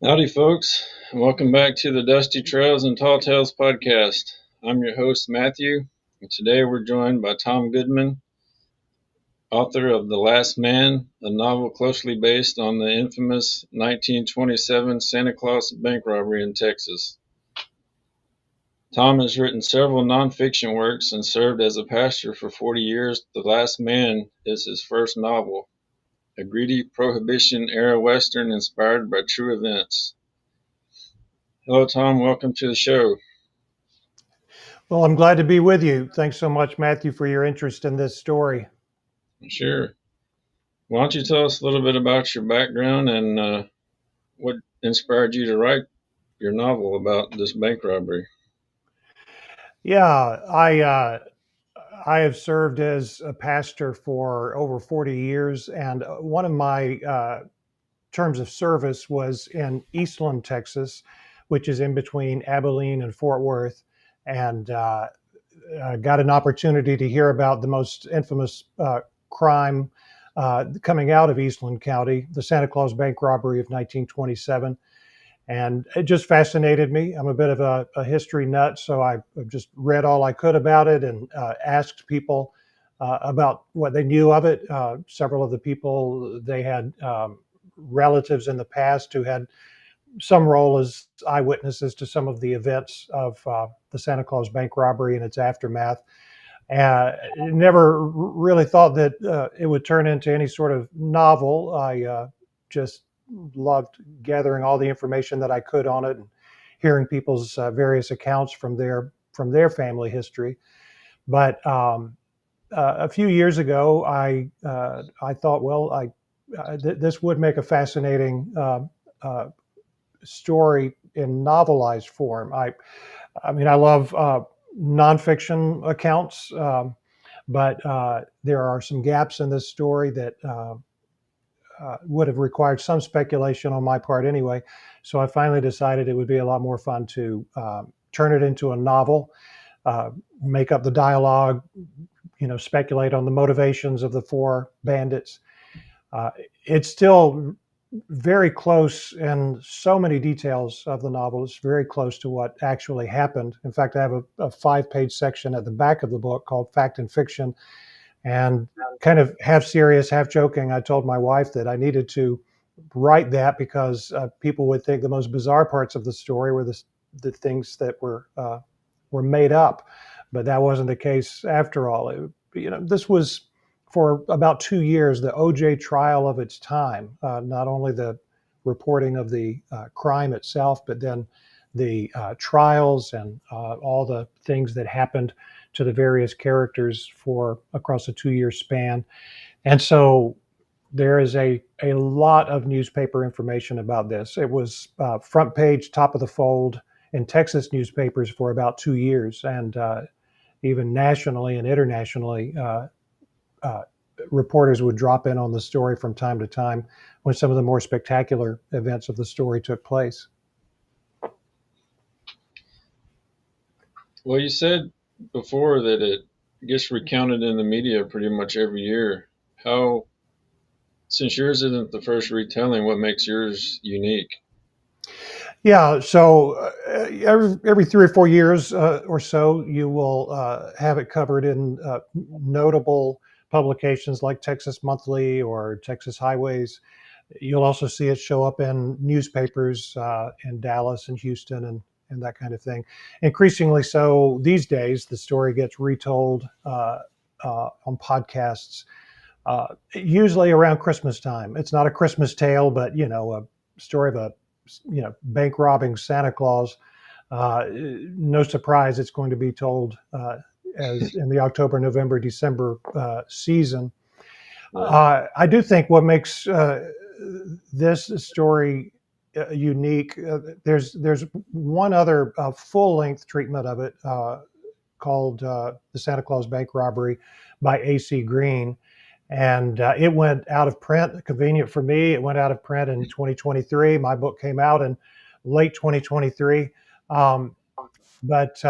Howdy, folks. Welcome back to the Dusty Trails and Tall Tales podcast. I'm your host, Matthew, and today we're joined by Tom Goodman, author of The Last Man, a novel closely based on the infamous 1927 Santa Claus Bank Robbery in Texas. Tom has written several nonfiction works and served as a pastor for 40 years. The Last Man is his first novel, a greedy Prohibition-era Western inspired by true events. Hello, Tom. Welcome to the show. Well, I'm glad to be with you. Thanks so much, Matthew, for your interest in this story. Sure. Why don't you tell us a little bit about your background and what inspired you to write your novel about this bank robbery? Yeah, I have served as a pastor for over 40 years, and one of my terms of service was in Eastland, Texas, which is in between Abilene and Fort Worth, and I got an opportunity to hear about the most infamous crime coming out of Eastland County, the Santa Claus Bank Robbery of 1927. And it just fascinated me. I'm a bit of a history nut, so I just read all I could about it and asked people about what they knew of it. Several of the people, they had relatives in the past who had some role as eyewitnesses to some of the events of the Santa Claus Bank robbery and its aftermath. Never really thought that it would turn into any sort of novel. I just loved gathering all the information that I could on it and hearing people's various accounts from their family history. But a few years ago, I thought, well, this would make a fascinating story in novelized form. I mean, I love nonfiction accounts, but there are some gaps in this story that would have required some speculation on my part anyway. So I finally decided it would be a lot more fun to turn it into a novel, make up the dialogue, speculate on the motivations of the four bandits. It's still very close in so many details of the novel. It's very close to what actually happened. In fact, I have a 5-page section at the back of the book called Fact and Fiction. And kind of half serious, half joking, I told my wife that I needed to write that because people would think the most bizarre parts of the story were the things that were made up. But that wasn't the case after all. This was for about 2 years the OJ trial of its time. Not only the reporting of the crime itself, but then the trials and all the things that happened to the various characters for across a 2-year span. And so there is a lot of newspaper information about this. It was front page, top of the fold in Texas newspapers for about 2 years, and even nationally and internationally, reporters would drop in on the story from time to time when some of the more spectacular events of the story took place. Well, you said before that it gets recounted in the media pretty much every year. How, since yours isn't the first retelling, what makes yours unique? Yeah, so every 3 or 4 years or so, you will have it covered in notable publications like Texas Monthly or Texas Highways. You'll also see it show up in newspapers in Dallas and Houston and that kind of thing. Increasingly so these days, the story gets retold on podcasts, usually around Christmas time. It's not a Christmas tale, but a story of a bank robbing Santa Claus. No surprise, it's going to be told as in the October, November, December season. I do think what makes this story unique. There's one other full length treatment of it called the Santa Claus Bank Robbery by A.C. Green. And it went out of print, convenient for me. It went out of print in 2023. My book came out in late 2023. But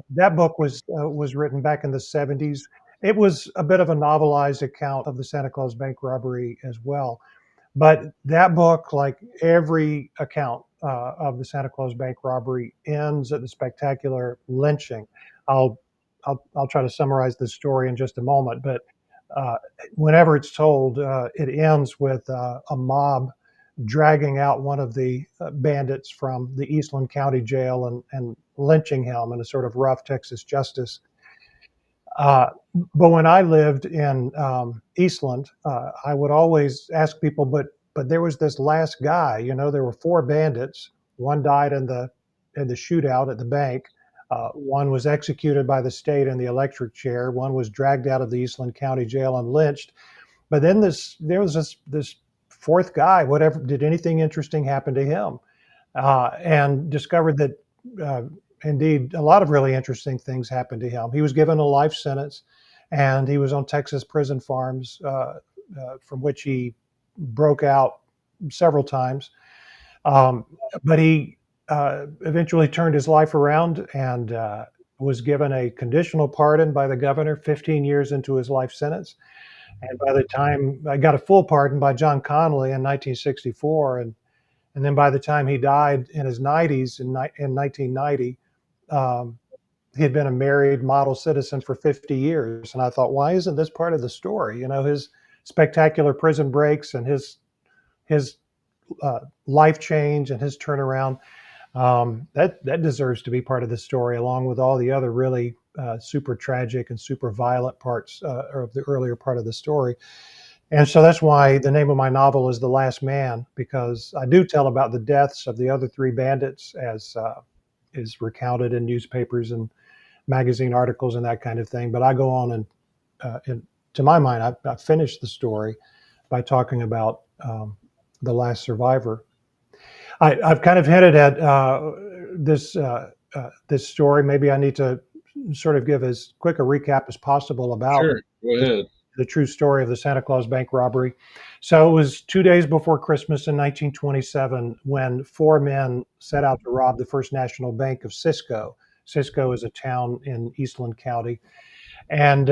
that book was written back in the 70s. It was a bit of a novelized account of the Santa Claus Bank robbery as well. But that book, like every account of the Santa Claus Bank robbery, ends at the spectacular lynching. I'll, I'll try to summarize the story in just a moment, but uh, whenever it's told, it ends with a mob dragging out one of the bandits from the Eastland County Jail and lynching him in a sort of rough Texas justice. Uh, but when I lived in Eastland, I would always ask people, but there was this last guy. You know, there were four bandits. One died in the shootout at the bank. One was executed by the state in the electric chair. One was dragged out of the Eastland County Jail and lynched. But then there was this fourth guy. Whatever, did anything interesting happen to him? And discovered that uh, indeed a lot of really interesting things happened to him. He was given a life sentence, and he was on Texas prison farms, from which he broke out several times. Um, but he eventually turned his life around and was given a conditional pardon by the governor 15 years into his life sentence. And by the time I got a full pardon by John Connolly in 1964, and then by the time he died in his 90s in 1990, um, he had been a married model citizen for 50 years. And I thought, why isn't this part of the story? You know, his spectacular prison breaks and his life change and his turnaround. That deserves to be part of the story, along with all the other really super tragic and super violent parts of the earlier part of the story. And so that's why the name of my novel is The Last Man, because I do tell about the deaths of the other three bandits, as is recounted in newspapers and magazine articles and that kind of thing. But I go on and to my mind, I finished the story by talking about the last survivor. I've kind of hinted at this story. Maybe I need to sort of give as quick a recap as possible about Sure, go ahead. the true story of the Santa Claus Bank robbery. So it was 2 days before Christmas in 1927 when four men set out to rob the First National Bank of Cisco. Cisco is a town in Eastland County. And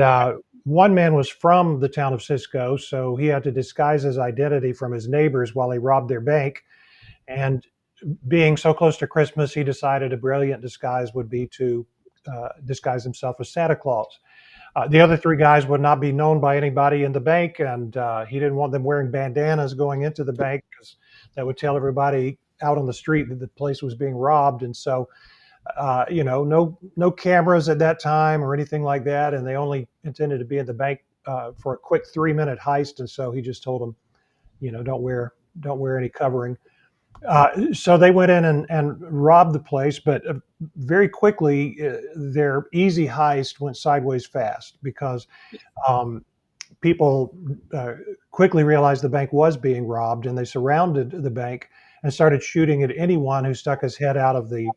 one man was from the town of Cisco, so he had to disguise his identity from his neighbors while he robbed their bank. And being so close to Christmas, he decided a brilliant disguise would be to disguise himself as Santa Claus. The other three guys would not be known by anybody in the bank, and he didn't want them wearing bandanas going into the bank because that would tell everybody out on the street that the place was being robbed. And so, no cameras at that time or anything like that, and they only intended to be in the bank for a quick 3-minute heist. And so he just told them, don't wear any covering. So they went in and robbed the place, but very quickly, their easy heist went sideways fast because um, people quickly realized the bank was being robbed, and they surrounded the bank and started shooting at anyone who stuck his head out of the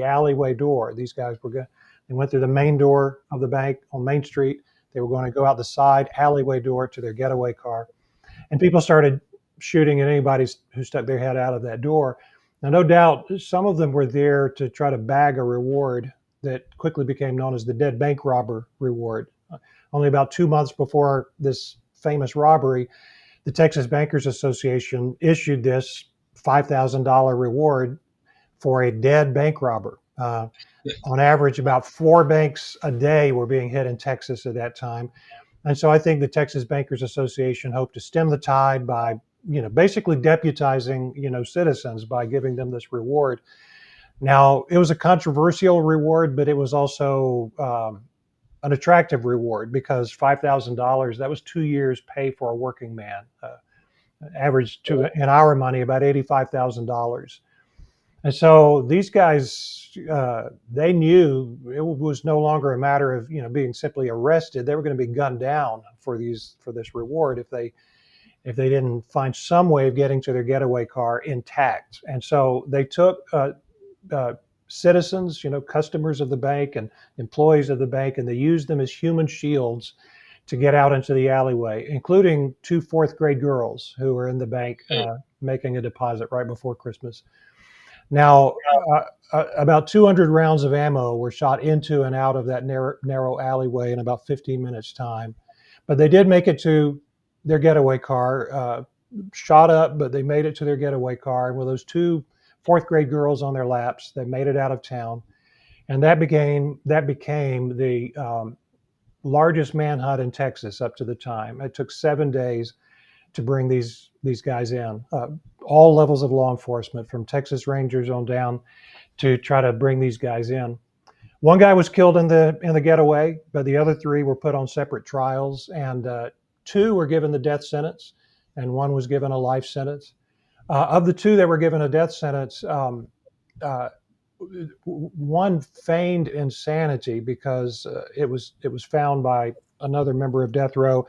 alleyway door. These guys they went through the main door of the bank on Main Street. They were going to go out the side alleyway door to their getaway car, and people started shooting at anybody who stuck their head out of that door. Now, no doubt, some of them were there to try to bag a reward that quickly became known as the dead bank robber reward. Only about 2 months before this famous robbery, the Texas Bankers Association issued this $5,000 reward for a dead bank robber. On average, about four banks a day were being hit in Texas at that time. And so I think the Texas Bankers Association hoped to stem the tide by, basically deputizing, citizens by giving them this reward. Now, it was a controversial reward, but it was also an attractive reward because $5,000, that was 2 years' pay for a working man, average to, in our money, about $85,000. And so these guys, they knew it was no longer a matter of being simply arrested. They were going to be gunned down for this reward if they didn't find some way of getting to their getaway car intact. And so they took citizens, customers of the bank and employees of the bank, and they used them as human shields to get out into the alleyway, including two fourth-grade girls who were in the bank making a deposit right before Christmas. Now, about 200 rounds of ammo were shot into and out of that narrow alleyway in about 15 minutes' time. But they did make it to their getaway car shot up, but they made it to their getaway car. And with those two fourth grade girls on their laps, they made it out of town. And that became the largest manhunt in Texas up to the time. It took 7 days to bring these guys in, all levels of law enforcement, from Texas Rangers on down, to try to bring these guys in. One guy was killed in the getaway, but the other three were put on separate trials, and two were given the death sentence, and one was given a life sentence. Of the two that were given a death sentence, uh, one feigned insanity because it was found by another member of death row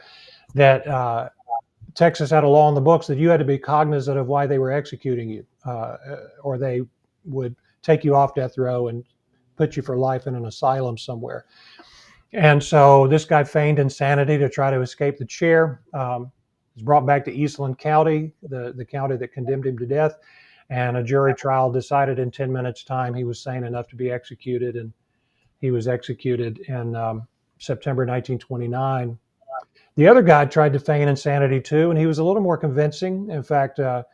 that Texas had a law in the books that you had to be cognizant of why they were executing you, or they would take you off death row and put you for life in an asylum somewhere. And so this guy feigned insanity to try to escape the chair. Was brought back to Eastland County, the county that condemned him to death, and a jury trial decided in 10 minutes time he was sane enough to be executed, and he was executed in September 1929. The other guy tried to feign insanity too, and he was a little more convincing. In fact, there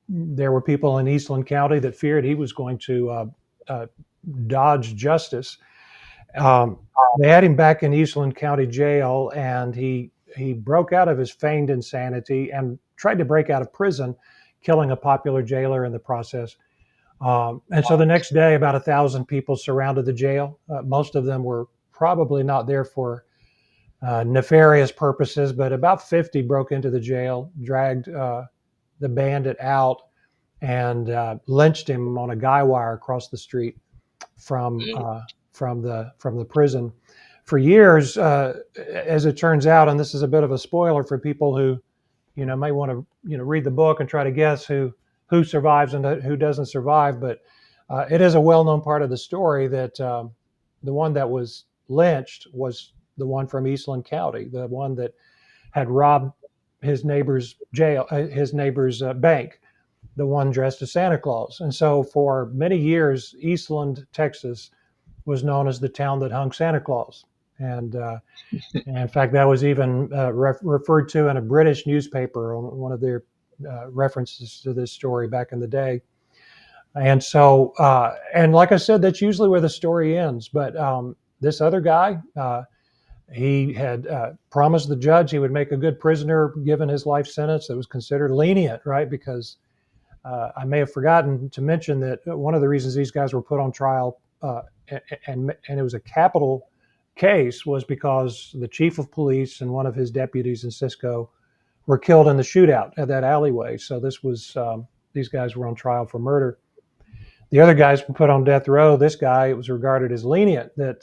were people in Eastland County that feared he was going to dodge justice. They had him back in Eastland County Jail, and he broke out of his feigned insanity and tried to break out of prison, killing a popular jailer in the process. And so the next day, about 1,000 people surrounded the jail. Most of them were probably not there for nefarious purposes, but about 50 broke into the jail, dragged the bandit out, and lynched him on a guy wire across the street from the prison. For years, as it turns out, and this is a bit of a spoiler for people who, may want to, read the book and try to guess who survives and who doesn't survive. But it is a well-known part of the story that the one that was lynched was the one from Eastland County, the one that had robbed his neighbor's bank, the one dressed as Santa Claus. And so for many years, Eastland, Texas, was known as the town that hung Santa Claus. And in fact, that was even referred to in a British newspaper on one of their references to this story back in the day. And so, and like I said, that's usually where the story ends. But this other guy, he had promised the judge he would make a good prisoner given his life sentence. That was considered lenient, right? Because I may have forgotten to mention that one of the reasons these guys were put on trial, and it was a capital case, was because the chief of police and one of his deputies in Cisco were killed in the shootout at that alleyway. So this was these guys were on trial for murder. The other guys were put on death row. This guy, it was regarded as lenient that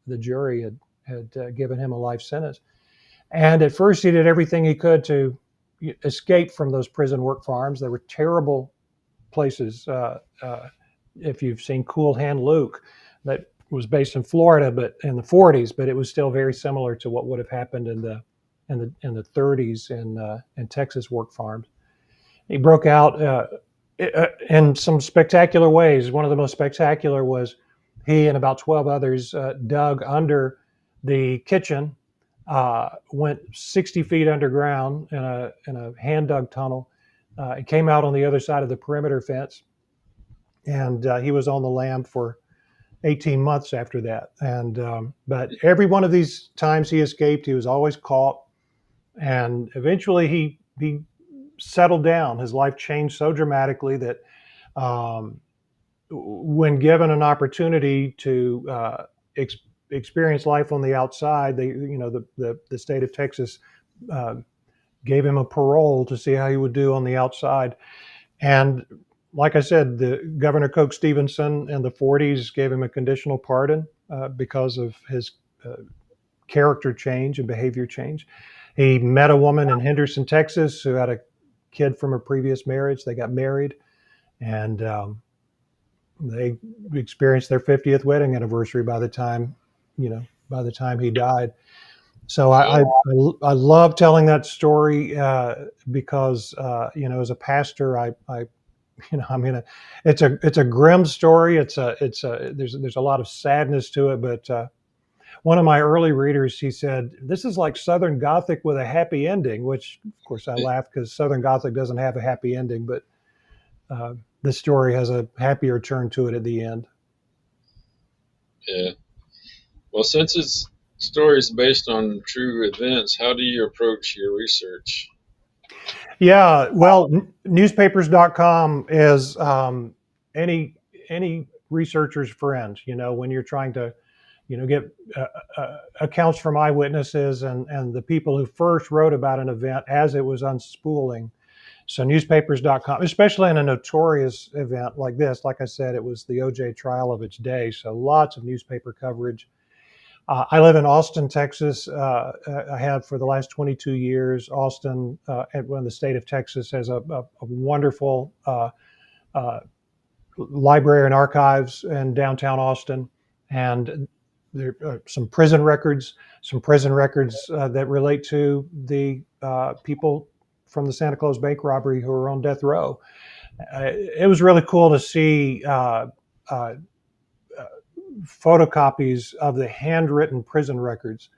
the jury had given him a life sentence. And at first, he did everything he could to escape from those prison work farms. They were terrible places. If you've seen Cool Hand Luke, that was based in Florida, but in the 40s, but it was still very similar to what would have happened in the 30s in Texas work farms. He broke out in some spectacular ways. One of the most spectacular was he and about 12 others dug under the kitchen, went 60 feet underground in a hand dug tunnel. It came out on the other side of the perimeter fence, and he was on the lam for 18 months after that. And but every one of these times he escaped, he was always caught, and eventually he settled down. His life changed so dramatically that when given an opportunity to experience life on the outside, the state of Texas gave him a parole to see how he would do on the outside. And like I said, the Governor Coke Stevenson in the 40s gave him a conditional pardon because of his character change and behavior change. He met a woman in Henderson, Texas, who had a kid from a previous marriage. They got married, and they experienced their 50th wedding anniversary by the time he died. So I love telling that story because as a pastor, it's a grim story. There's a lot of sadness to it, but One of my early readers, he said, "This is like Southern Gothic with a happy ending," which, of course, I laughed because Southern Gothic doesn't have a happy ending, but this story has a happier turn to it at the end. Yeah. Well, since its story is based on true events, how do you approach your research? Yeah, well, newspapers.com is any any researcher's friend. When you're trying to get accounts from eyewitnesses and the people who first wrote about an event as it was unspooling. So newspapers.com, especially in a notorious event like this, like I said, it was the OJ trial of its day. So lots of newspaper coverage. I live in Austin, Texas. I have for the last 22 years. Austin, in the state of Texas, has a wonderful uh, library and archives in downtown Austin, and there are some prison records that relate to the people from the Santa Claus Bank robbery who were on death row. It was really cool to see uh, photocopies of the handwritten prison records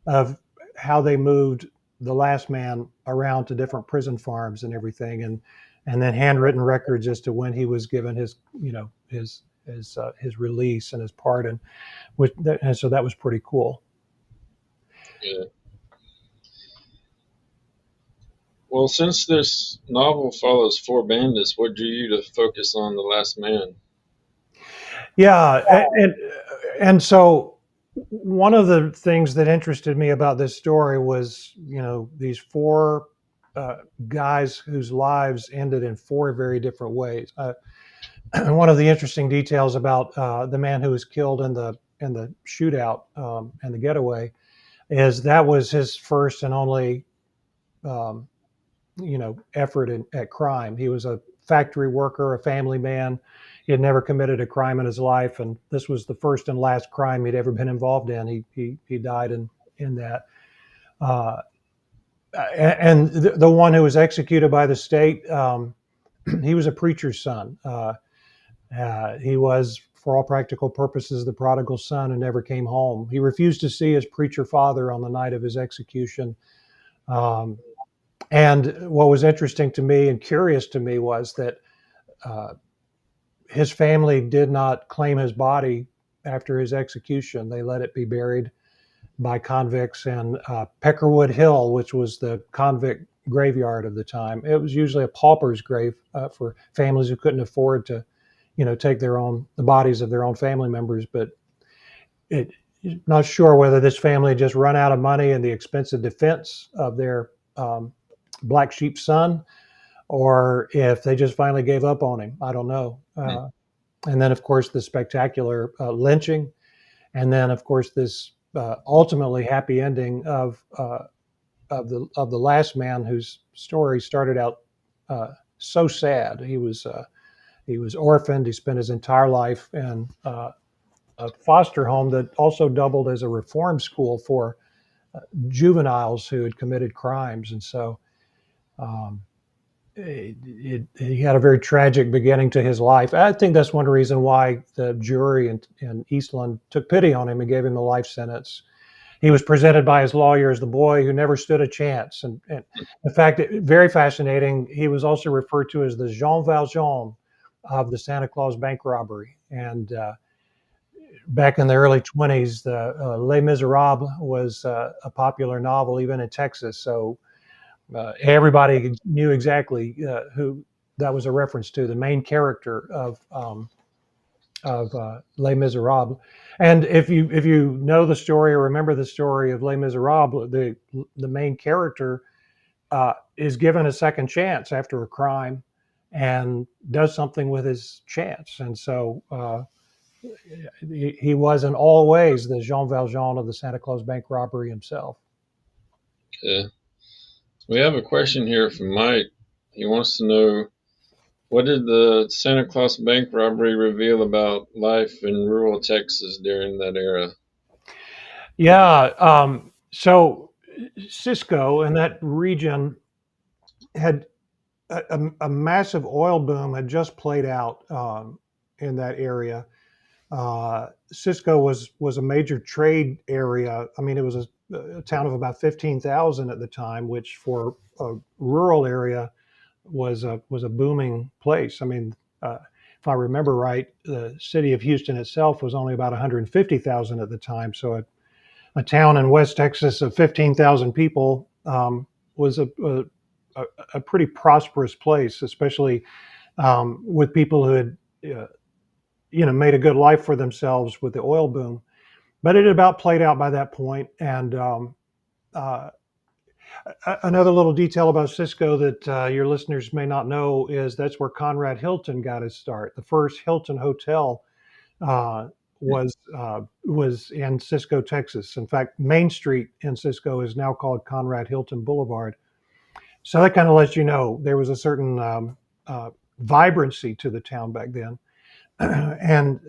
of how they moved the last man around to different prison farms and everything, and then handwritten records as to when he was given his his release and his pardon, and so that was pretty cool. Yeah. Well, since this novel follows four bandits, what drew you to focus on the last man? Yeah, and so one of the things that interested me about this story was these four uh, guys whose lives ended in four very different ways. One of the interesting details about the man who was killed in the shootout and the getaway is that was his first and only um, effort at crime. He was a factory worker, a family man. He had never committed a crime in his life, and this was the first and last crime he'd ever been involved in. He died in that. Uh, and the one who was executed by the state, he was a preacher's son. He was, for all practical purposes, the prodigal son who never came home. He refused to see his preacher father on the night of his execution. Um, and what was interesting to me and curious to me was that uh, his family did not claim his body after his execution. They let it be buried by convicts in Peckerwood Hill, which was the convict graveyard of the time. It was usually a pauper's grave for families who couldn't afford to take the bodies of their own family members. But it, not sure whether this family just run out of money in the expensive defense of their black sheep son, or if they just finally gave up on him. I don't know. And then, of course, the spectacular lynching, and then, of course, this ultimately happy ending of the last man whose story started out so sad. He was orphaned. He spent his entire life in a foster home that also doubled as a reform school for juveniles who had committed crimes. And so um, he had a very tragic beginning to his life. I think that's one reason why the jury in Eastland took pity on him and gave him a life sentence. He was presented by his lawyer as the boy who never stood a chance. And in fact, very fascinating, he was also referred to as the Jean Valjean of the Santa Claus Bank robbery. And back in the early 20s, the Les Miserables was a popular novel even in Texas. So everybody knew exactly who that was a reference to, the main character of Les Miserables. And if you know the story or remember the story of Les Miserables, the main character is given a second chance after a crime and does something with his chance. And so he was in all ways the Jean Valjean of the Santa Claus Bank robbery himself. Yeah. We have a question here from Mike. He wants to know, what did the Santa Claus Bank robbery reveal about life in rural Texas during that era? Yeah. So Cisco and that region had a massive oil boom had just played out in that area. Cisco was a major trade area. I mean, it was a town of about 15,000 at the time, which for a rural area was a booming place. I mean, if I remember right, the city of Houston itself was only about 150,000 at the time. So a town in West Texas of 15,000 people was a pretty prosperous place, especially with people who had made a good life for themselves with the oil boom. But it had about played out by that point. And uh, another little detail about Cisco that your listeners may not know is that's where Conrad Hilton got his start. The first Hilton hotel uh, was in Cisco, Texas. In fact, Main Street in Cisco is now called Conrad Hilton Boulevard. So that kind of lets you know there was a certain vibrancy to the town back then, and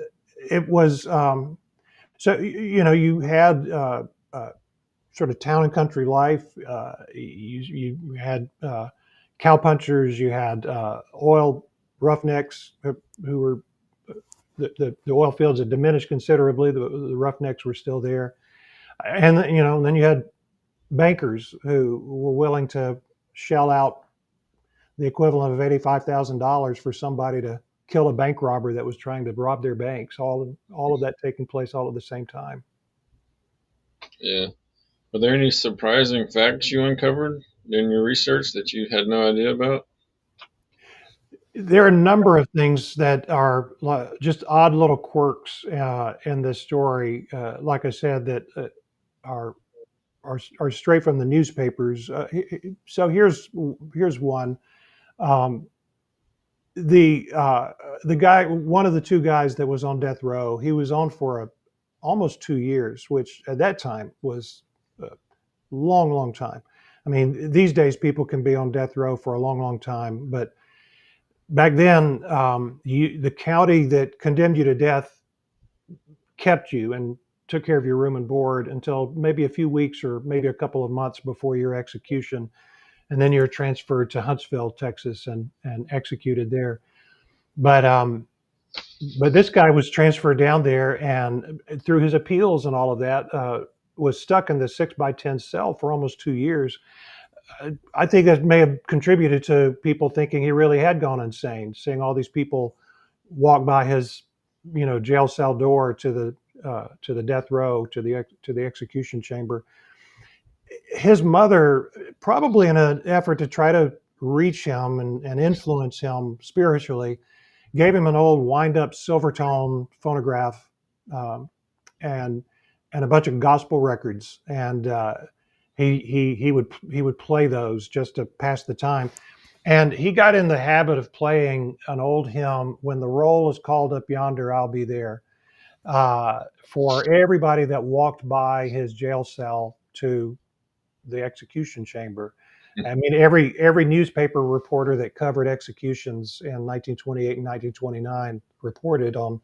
it was so you had sort of town and country life. You had cowpunchers, you had oil roughnecks who were the oil fields had diminished considerably. The roughnecks were still there, and then you had bankers who were willing to shell out the equivalent of $85,000 for somebody to kill a bank robber that was trying to rob their banks. All of that taking place all at the same time. Yeah. Were there any surprising facts you uncovered in your research that you had no idea about? There are a number of things that are just odd little quirks in this story. Like I said, that are, are straight from the newspapers. So here's one. Um, the guy, one of the two guys that was on death row, he was on for almost 2 years, which at that time was a long, long time. I mean, these days people can be on death row for a long, long time, but back then, the county that condemned you to death kept you and took care of your room and board until maybe a few weeks or maybe a couple of months before your execution, and then you're transferred to Huntsville, Texas, and executed there. But but this guy was transferred down there, and through his appeals and all of that, was stuck in the 6 by 10 cell for almost 2 years. I think that may have contributed to people thinking he really had gone insane, seeing all these people walk by his, jail cell door to the death row, to the execution chamber. His mother, probably in an effort to try to reach him and influence him spiritually, gave him an old wind-up Silvertone phonograph, um, and a bunch of gospel records, and he would play those just to pass the time. And he got in the habit of playing an old hymn, "When the roll is called up yonder, I'll be there," for everybody that walked by his jail cell to the execution chamber. I mean, every newspaper reporter that covered executions in 1928 and 1929 reported on,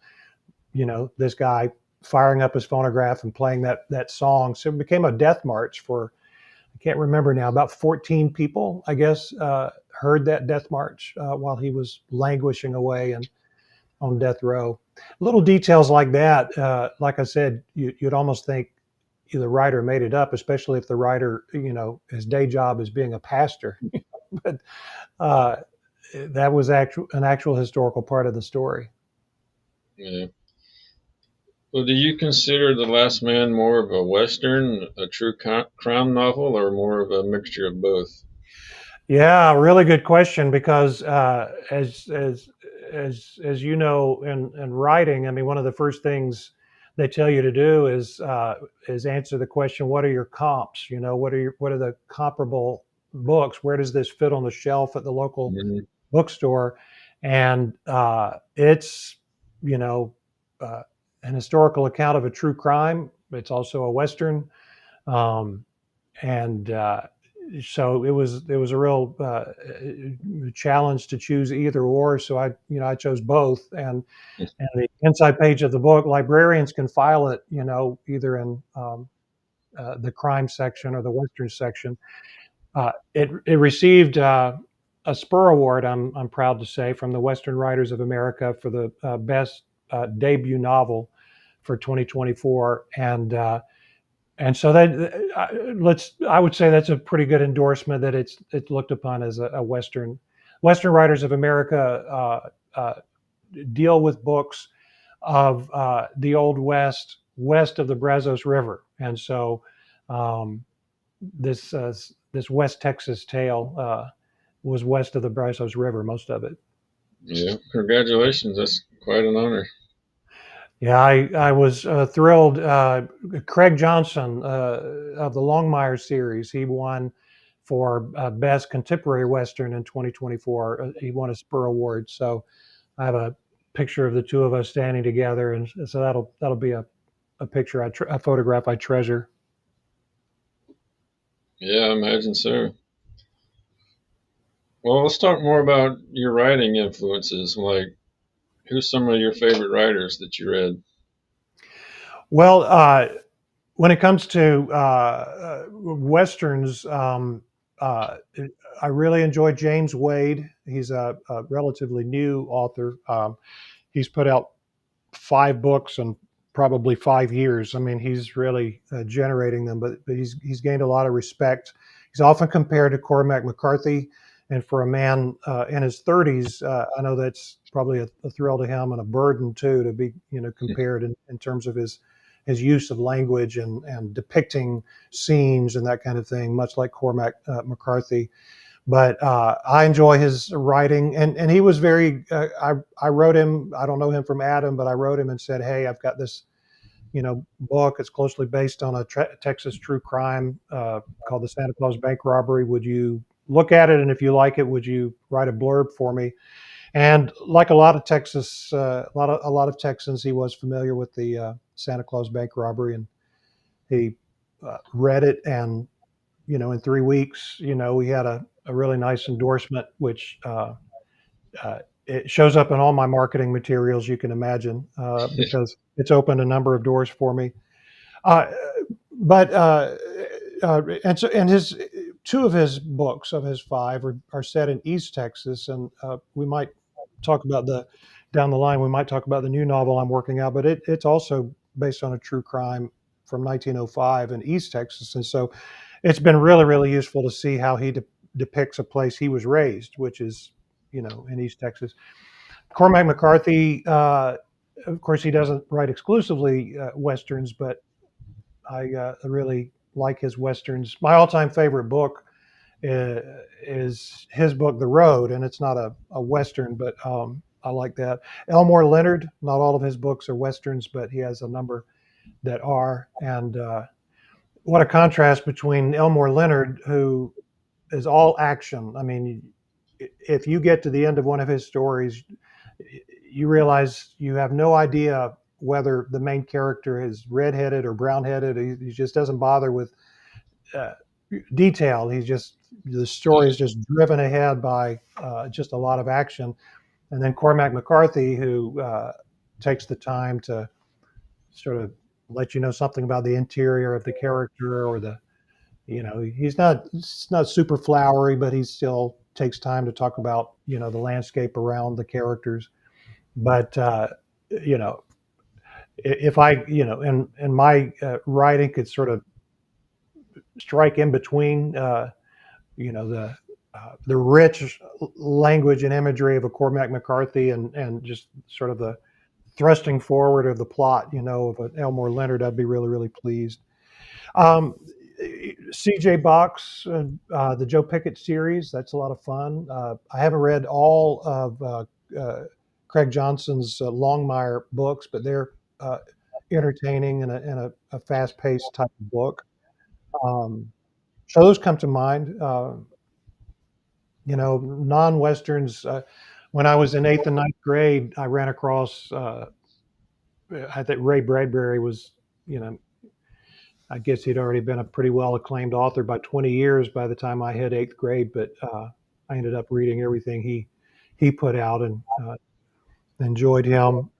this guy firing up his phonograph and playing that song. So it became a death march for, I can't remember now, about 14 people, I guess, heard that death march while he was languishing away and on death row. Little details like that, like I said, you'd almost think the writer made it up, especially if the writer, his day job is being a pastor. But uh, that was an actual historical part of the story. Yeah. Well, do you consider The Last Man more of a Western, a true crime novel, or more of a mixture of both? Yeah, really good question. Because as you know, in writing, I mean, one of the first things they tell you to do is answer the question, what are your comps? What are the comparable books? Where does this fit on the shelf at the local Mhm. bookstore? And it's you know uh, an historical account of a true crime. It's also a Western. Um, and So it was a real challenge to choose either or. So I chose both. And the inside page of the book, librarians can file it, either in the crime section or the Western section. It received a Spur Award, I'm proud to say, from the Western Writers of America for the best debut novel for 2024, and so that I would say that's a pretty good endorsement that it's looked upon as a Western. Western writers of America deal with books of the Old West, west of the Brazos River, and so um, this West Texas tale was west of the Brazos River, most of it. Yeah, congratulations. That's quite an honor. Yeah, I was thrilled. Craig Johnson of the Longmire series, he won for Best Contemporary Western in 2024. He won a Spur Award. So I have a picture of the two of us standing together, and so that'll be a picture, a photograph I treasure. Yeah, I imagine so. Well, let's talk more about your writing influences. Like, who's some of your favorite writers that you read? Well, when it comes to westerns, uh, I really enjoy James Wade. He's a relatively new author. He's put out 5 books in probably 5 years. I mean, he's really generating them, but he's gained a lot of respect. He's often compared to Cormac McCarthy, and for a man in his 30s, I know that's probably a thrill to him and a burden too to be compared in terms of his use of language and depicting scenes and that kind of thing, much like Cormac McCarthy. But I enjoy his writing, and he was very. I wrote him. I don't know him from Adam, but I wrote him and said, "Hey, I've got this, book. It's closely based on a Texas true crime called the Santa Claus Bank Robbery. Would you look at it? And if you like it, would you write a blurb for me?" And like a lot of Texas, a lot of Texans, he was familiar with the Santa Claus Bank Robbery, and he read it, and in 3 weeks, we had a really nice endorsement, which it shows up in all my marketing materials you can imagine, because it's opened a number of doors for me. Uh, but and so and his 2 of his books of his 5 are set in East Texas, and we might talk about the down the line. We might talk about the new novel I'm working out, but it's also based on a true crime from 1905 in East Texas, and so it's been really, really useful to see how he depicts a place he was raised, which is, in East Texas. Cormac McCarthy, of course, he doesn't write exclusively westerns, but I really like his westerns. My all-time favorite book uh, is his book, The Road, and it's not a western, but I like that. Elmore Leonard, not all of his books are westerns, but he has a number that are. And what a contrast between Elmore Leonard, who is all action. I mean, if you get to the end of one of his stories, you realize you have no idea whether the main character is redheaded or brown-headed. He just doesn't bother with uh, detail. The story is just driven ahead by just a lot of action. And then Cormac McCarthy, who takes the time to sort of let you know something about the interior of the character, or he's not super flowery, but he still takes time to talk about the landscape around the characters. But you know, if I in my writing could sort of strike in between the rich language and imagery of a Cormac McCarthy, and just sort of the thrusting forward of the plot, of an Elmore Leonard, I'd be really, really pleased. Um, CJ Box, the Joe Pickett series, that's a lot of fun. I haven't read all of Craig Johnson's Longmire books, but they're entertaining and a fast-paced type of book. Um, so those come to mind. Non-westerns. When I was in eighth and ninth grade, I ran across. I think Ray Bradbury was, you know, I guess he'd already been a pretty well acclaimed author by 20 years by the time I hit eighth grade. But I ended up reading everything he put out, and enjoyed him.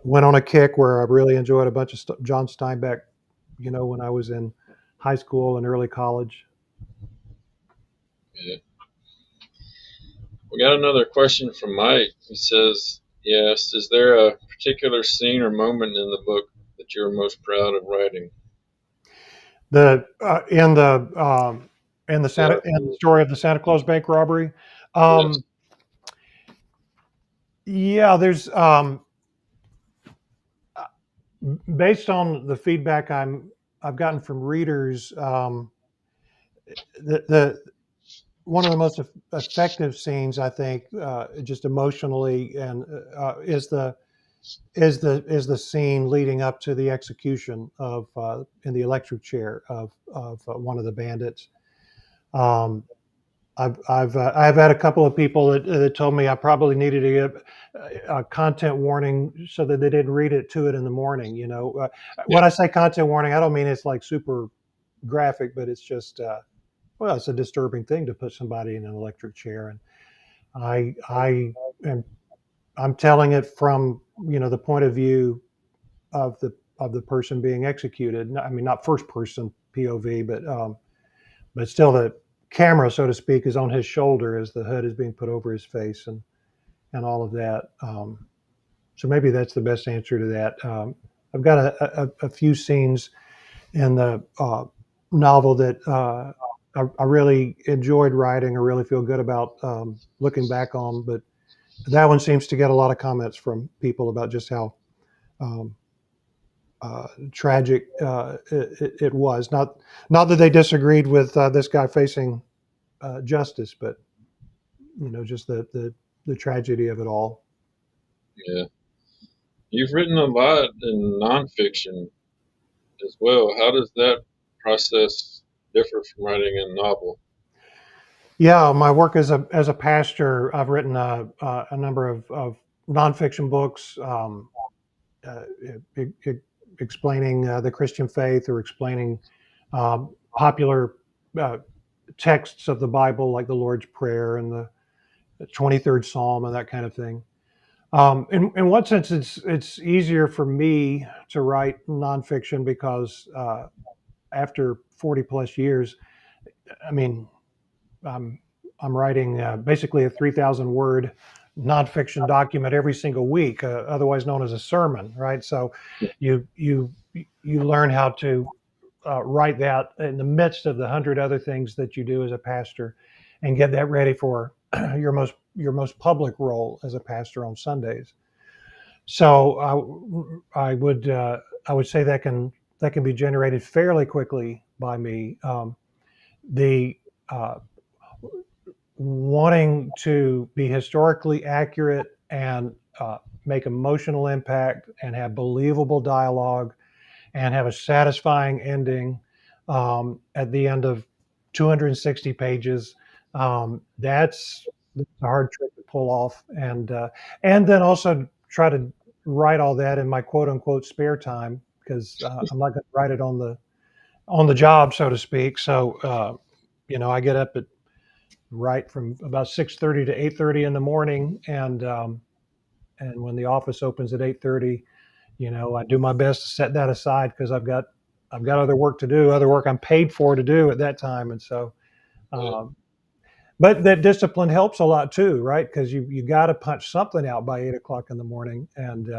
Went on a kick where I really enjoyed a bunch of John Steinbeck. When I was in high school and early college. Yeah. We got another question from Mike. He says, Yes. Is there a particular scene or moment in the book that you're most proud of writing? The in the Yeah. in the story of the Santa Claus Bank robbery. Yes. Um, yeah, there's based on the feedback I've gotten from readers. The one of the most effective scenes, I think, just emotionally, and is the scene leading up to the execution of in the electric chair of one of the bandits. Um, I've had a couple of people that told me I probably needed to give a content warning so that they didn't read it to it in the morning. Yeah. When I say content warning, I don't mean it's like super graphic, but it's just well, it's a disturbing thing to put somebody in an electric chair, and I am I'm telling it from the point of view of the person being executed. I mean, not first person POV, but still the camera, so to speak, is on his shoulder as the hood is being put over his face and all of that. So maybe that's the best answer to that. I've got a few scenes in the novel that I really enjoyed writing or really feel good about looking back on, but that one seems to get a lot of comments from people about just how um, tragic it was. Not that they disagreed with this guy facing justice, but just the tragedy of it all. Yeah. You've written a lot in nonfiction as well. How does that process differ from writing a novel? Yeah, my work as a pastor, I've written a number of nonfiction books, uh, e- e- explaining the Christian faith or explaining popular uh, texts of the Bible, like the Lord's Prayer and the 23rd Psalm and that kind of thing. In one sense, it's easier for me to write nonfiction because after 40 plus years, I mean, I'm I'm writing basically a 3,000 word nonfiction document every single week, otherwise known as a sermon, right? So you learn how to write that in the midst of the hundred other things that you do as a pastor, and get that ready for your most public role as a pastor on Sundays. So I would say that can be generated fairly quickly by me. The Wanting to be historically accurate and make emotional impact and have believable dialogue and have a satisfying ending at the end of 260 pages. That's a hard trick to pull off, and then also try to write all that in my quote unquote spare time because I'm not going to write it on the job, so to speak. So I get up at right from about 6:30 to 8:30 in the morning, and when the office opens at 8:30, I do my best to set that aside because I've got other work to do, other work I'm paid for to do at that time, and so. Yeah. Um, but that discipline helps a lot too, right? Because you got to punch something out by 8 o'clock in the morning, and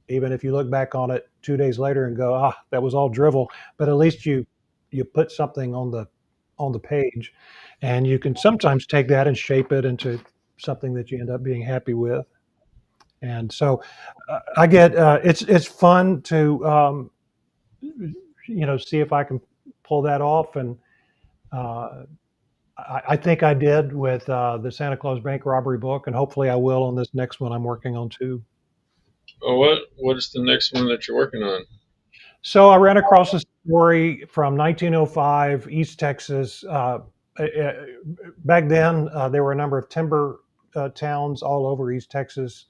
even if you look back on it 2 days later and go, that was all drivel, but at least you put something on the page, and you can sometimes take that and shape it into something that you end up being happy with. And so I get it's fun to see if I can pull that off, and uh, I think I did with the Santa Claus Bank Robbery book, and hopefully I will on this next one I'm working on too. Well, what is the next one that you're working on? So I ran across a story from 1905, East Texas. Back then, there were a number of timber towns all over East Texas.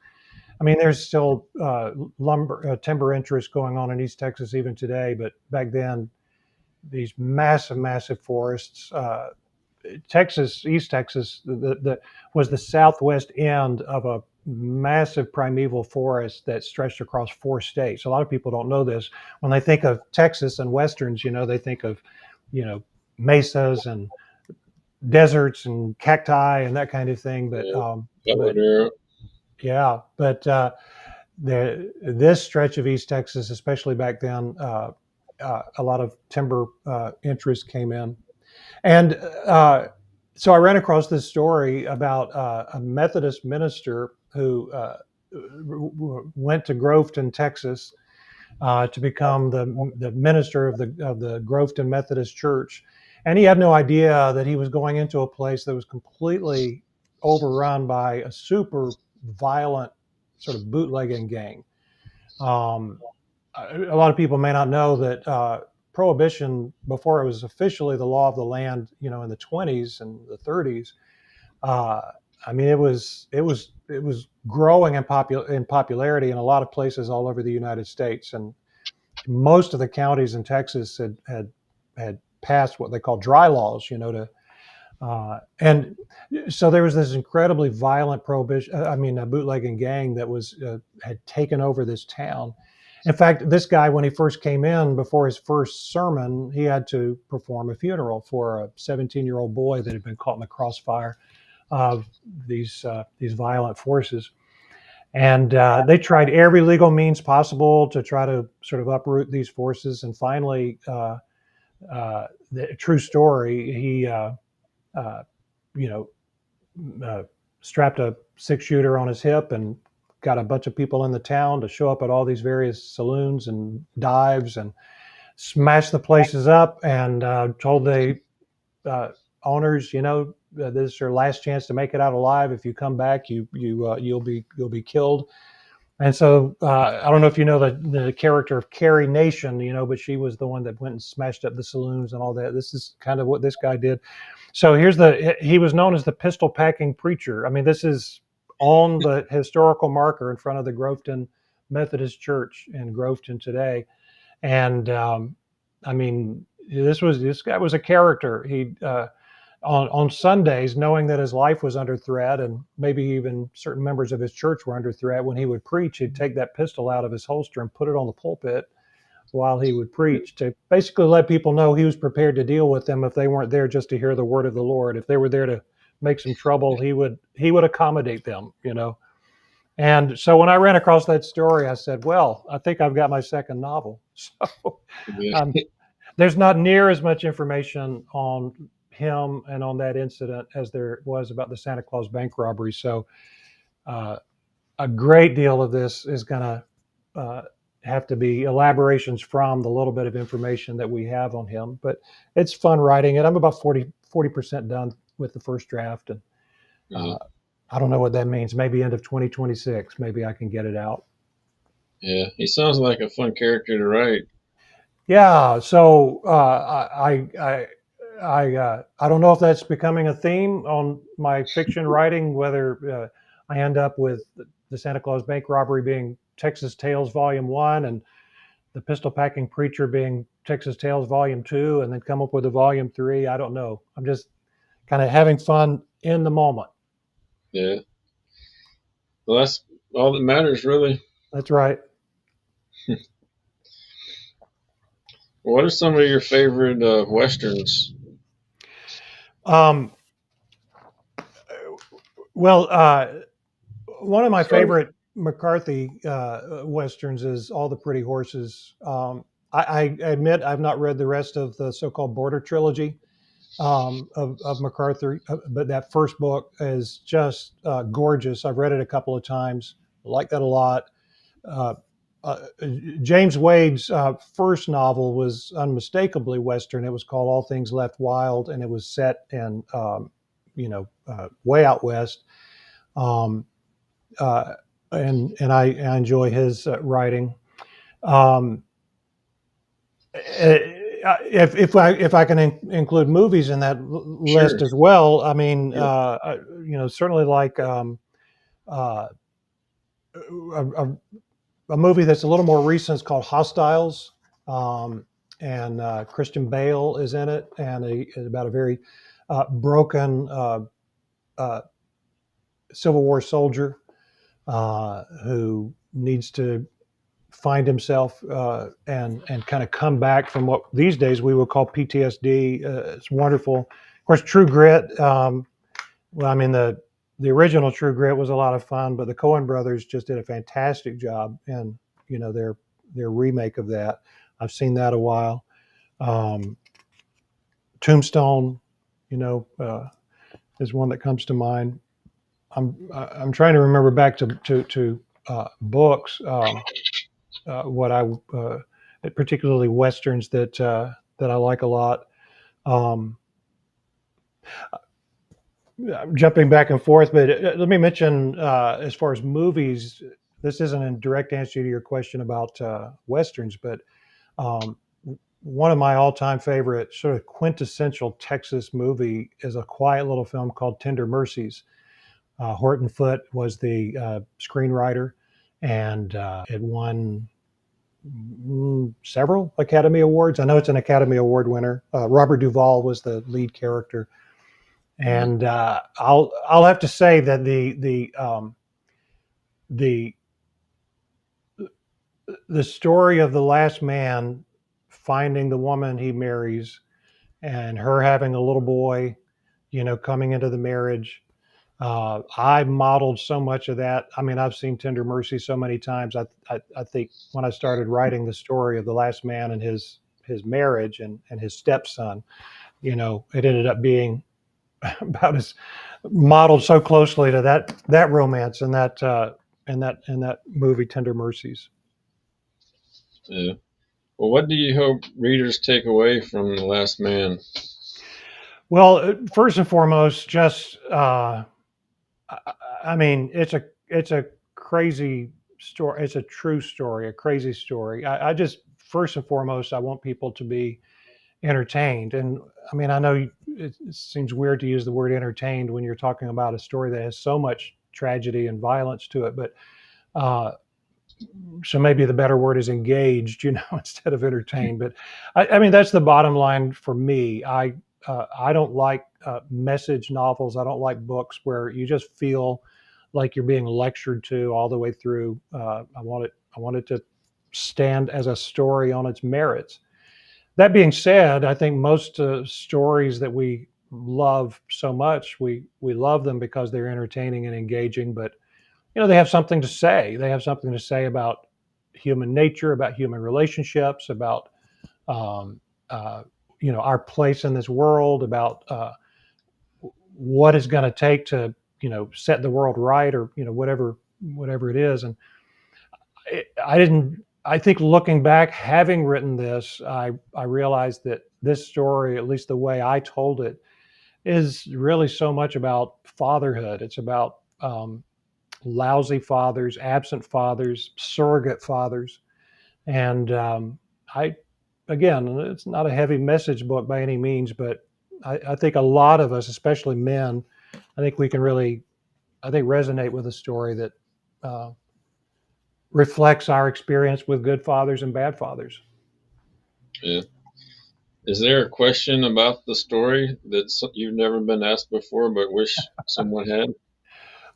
I mean, there's still timber interest going on in East Texas even today, but back then, these massive forests. East Texas, was the southwest end of a massive primeval forest that stretched across 4 states. A lot of people don't know this. When they think of Texas and westerns, they think of, you know, mesas and deserts and cacti and that kind of thing. Yeah. But Colorado. Yeah, but this stretch of East Texas, especially back then, a lot of timber interests came in, and so I ran across this story about a Methodist minister who went to Groveton, Texas, to become the minister of the Groveton Methodist Church, and he had no idea that he was going into a place that was completely overrun by a super violent sort of bootlegging gang. Um, a lot of people may not know that prohibition, before it was officially the law of the land, in the 20s and the 30s, uh, I mean, it was growing in popularity in a lot of places all over the United States, and most of the counties in Texas had passed what they call dry laws, to and so there was this incredibly violent prohibition. I mean, a bootlegging gang that had taken over this town. In fact, this guy, when he first came in, before his first sermon, he had to perform a funeral for a 17-year-old boy that had been caught in the crossfire of these violent forces. And they tried every legal means possible to try to sort of uproot these forces. And finally, the true story, he, you know, strapped a 6-shooter on his hip and got a bunch of people in the town to show up at all these various saloons and dives and smashed the places up, and told the uh, owners, this is your last chance to make it out alive. If you come back, you'll be killed. And so I don't know if you know the character of Carrie Nation, but she was the one that went and smashed up the saloons and all that. This is kind of what this guy did. So he was known as the pistol packing preacher. I mean, this is on the historical marker in front of the Groveton Methodist Church in Groveton today. And I mean, this guy was a character. He on Sundays, knowing that his life was under threat, and maybe even certain members of his church were under threat, when he would preach, he'd take that pistol out of his holster and put it on the pulpit while he would preach, to basically let people know he was prepared to deal with them if they weren't there just to hear the word of the Lord. If they were there to make some trouble, he would accommodate them. And so when I ran across that story, I said, well, I think I've got my second novel. So Yeah. um, there's not near as much information on him and on that incident as there was about the Santa Claus Bank robbery. So uh, a great deal of this is going to have to be elaborations from the little bit of information that we have on him. But it's fun writing it. I'm about 40% done with the first draft, and Uh, I don't know what that means. Maybe end of 2026. Maybe I can get it out. yeah, he sounds like a fun character to write. Yeah. So I don't know if that's becoming a theme on my fiction writing. Whether I end up with the Santa Claus Bank robbery being Texas Tales Volume One, and the pistol packing preacher being Texas Tales Volume Two, and then come up with a Volume Three. I don't know. I'm just kind of having fun in the moment. Yeah. Well, that's all that matters, really. That's right. What are some of your favorite westerns? Um, well, one of my Start. favorite McCarthy westerns is All the Pretty Horses. I admit I've not read the rest of the so-called Border trilogy of McCarthy, but that first book is just gorgeous. I've read it a couple of times. I like that a lot. Uh, uh, James Wade's first novel was unmistakably Western. It was called All Things Left Wild, and it was set in, way out west. Um, uh, and I enjoy his writing. Um, if I can include movies in that Sure. list as well, I mean, Yeah. certainly like uh, a, a movie that's a little more recent is called Hostiles, and Christian Bale is in it, and about a very broken uh, Civil War soldier who needs to find himself and kind of come back from what these days we would call PTSD. It's wonderful. Of course, True Grit. Well, I mean the original True Grit was a lot of fun, but the Coen brothers just did a fantastic job in their remake of that. I've seen that a while. Um, Tombstone, you know, is one that comes to mind. I'm trying to remember back to books. What I particularly westerns that I like a lot. Um, I'm jumping back and forth, but let me mention as far as movies, this isn't a direct answer to your question about westerns, but um, one of my all-time favorite sort of quintessential Texas movie is a quiet little film called Tender Mercies. Horton Foote was the screenwriter, and it won several Academy Awards. I know it's an Academy Award winner. Robert Duvall was the lead character, and I'll have to say that the the story of the last man finding the woman he marries and her having a little boy, coming into the marriage. I modeled so much of that. I mean, I've seen Tender Mercy so many times. I think when I started writing the story of the last man and his marriage and his stepson, it ended up being about as modeled so closely to that romance and that movie Tender Mercies. Yeah. Well, what do you hope readers take away from The Last Man? Well, first and foremost, just I mean, it's a crazy story. It's a true story, a crazy story. I just first and foremost, I want people to be entertained. And I mean, I know it seems weird to use the word entertained when you're talking about a story that has so much tragedy and violence to it, but uh, so maybe the better word is engaged, instead of entertained. But I mean, that's the bottom line for me. I don't like message novels. I don't like books where you just feel like you're being lectured to all the way through. I want it to stand as a story on its merits. That being said, I think most stories that we love so much, we love them because they're entertaining and engaging. But they have something to say. They have something to say about human nature, about human relationships, about um, uh, our place in this world, about what it's going to take to set the world right, or whatever it is. And I didn't. I think looking back, having written this, I realized that this story, at least the way I told it, is really so much about fatherhood. It's about lousy fathers, absent fathers, surrogate fathers. And I, again, it's not a heavy message book by any means, but I think a lot of us, especially men, I think we can really, resonate with a story that uh, reflects our experience with good fathers and bad fathers. Yeah. Is there a question about the story that you've never been asked before but wish someone had?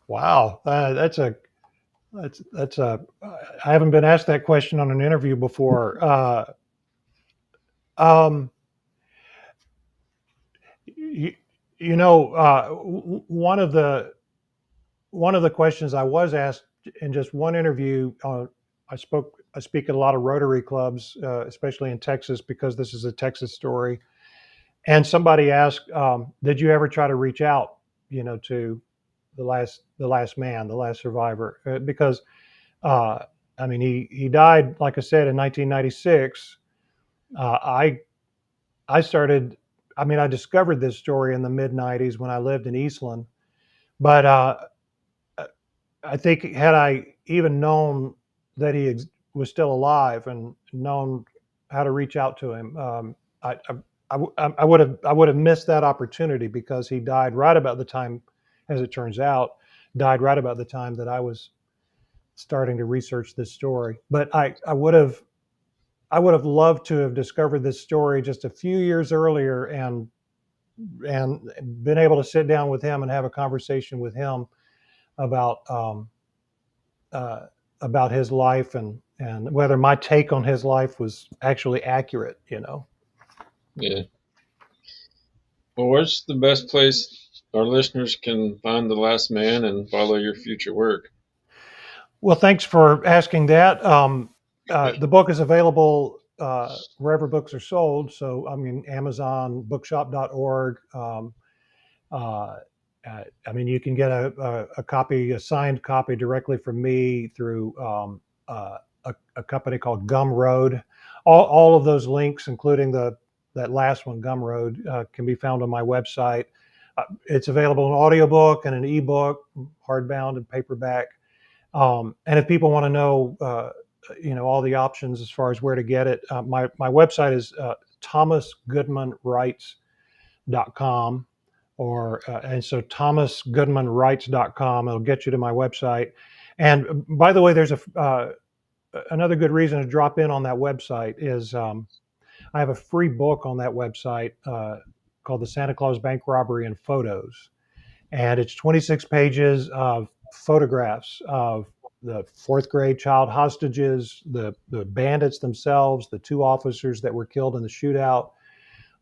Wow, that's a. I haven't been asked that question on an interview before. Um, you, one of the questions I was asked in just one interview. I speak at a lot of Rotary clubs, especially in Texas, because this is a Texas story. And somebody asked, "Did you ever try to reach out, to the last man, the last survivor?" Because uh, I mean, he died, like I said, in 1996. I started. I mean, I discovered this story in the mid 90s when I lived in Eastland. But I think had I even known that he was still alive and known how to reach out to him, I would have missed that opportunity, because he died right about the time, as it turns out, died right about the time that I was starting to research this story. But I would have loved to have discovered this story just a few years earlier, and been able to sit down with him and have a conversation with him about uh, about his life, and whether my take on his life was actually accurate. Yeah. Well, what's the best place our listeners can find The Last Man and follow your future work. Well, thanks for asking that. The book is available wherever books are sold. So, I mean, Amazon, bookshop.org. Uh, I mean, you can get a copy, a signed copy directly from me through a company called Gumroad. All of those links, including that last one, Gumroad, can be found on my website. It's available in audiobook and an ebook, hardbound and paperback. And if people want to know, all the options as far as where to get it, my website is thomasgoodmanwrites.com, and so thomasgoodmanwrites.com. It'll get you to my website. And by the way, there's another good reason to drop in on that website is I have a free book on that website called the Santa Claus Bank Robbery and Photos, and it's 26 pages of photographs of the fourth grade child hostages, the bandits themselves, the two officers that were killed in the shootout,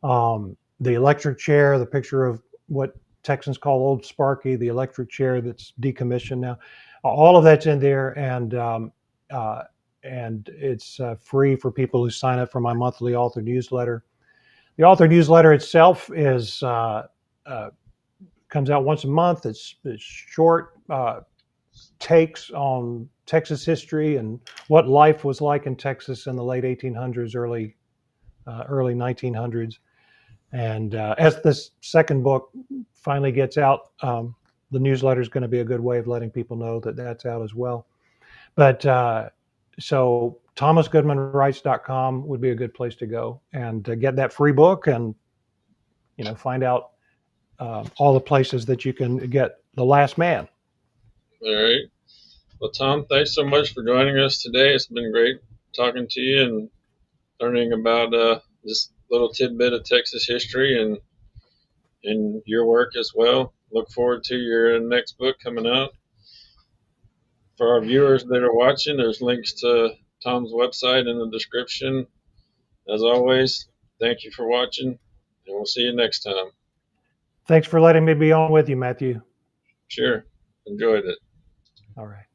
the electric chair, the picture of what Texans call Old Sparky, the electric chair that's decommissioned now. All of that's in there, and it's free for people who sign up for my monthly author newsletter. The author newsletter itself is comes out once a month. It's short takes on Texas history and what life was like in Texas in the late 1800s, early 1900s. And as this second book finally gets out, the newsletter is going to be a good way of letting people know that that's out as well. But so thomasgoodmanwrites.com would be a good place to go and get that free book and find out all the places that you can get The Last Man. All right. Well, Tom, thanks so much for joining us today. It's been great talking to you and learning about this little tidbit of Texas history and your work as well. Look forward to your next book coming out. For our viewers that are watching, there's links to Tom's website in the description. As always, thank you for watching, and we'll see you next time. Thanks for letting me be on with you, Matthew. Sure. Enjoyed it. All right.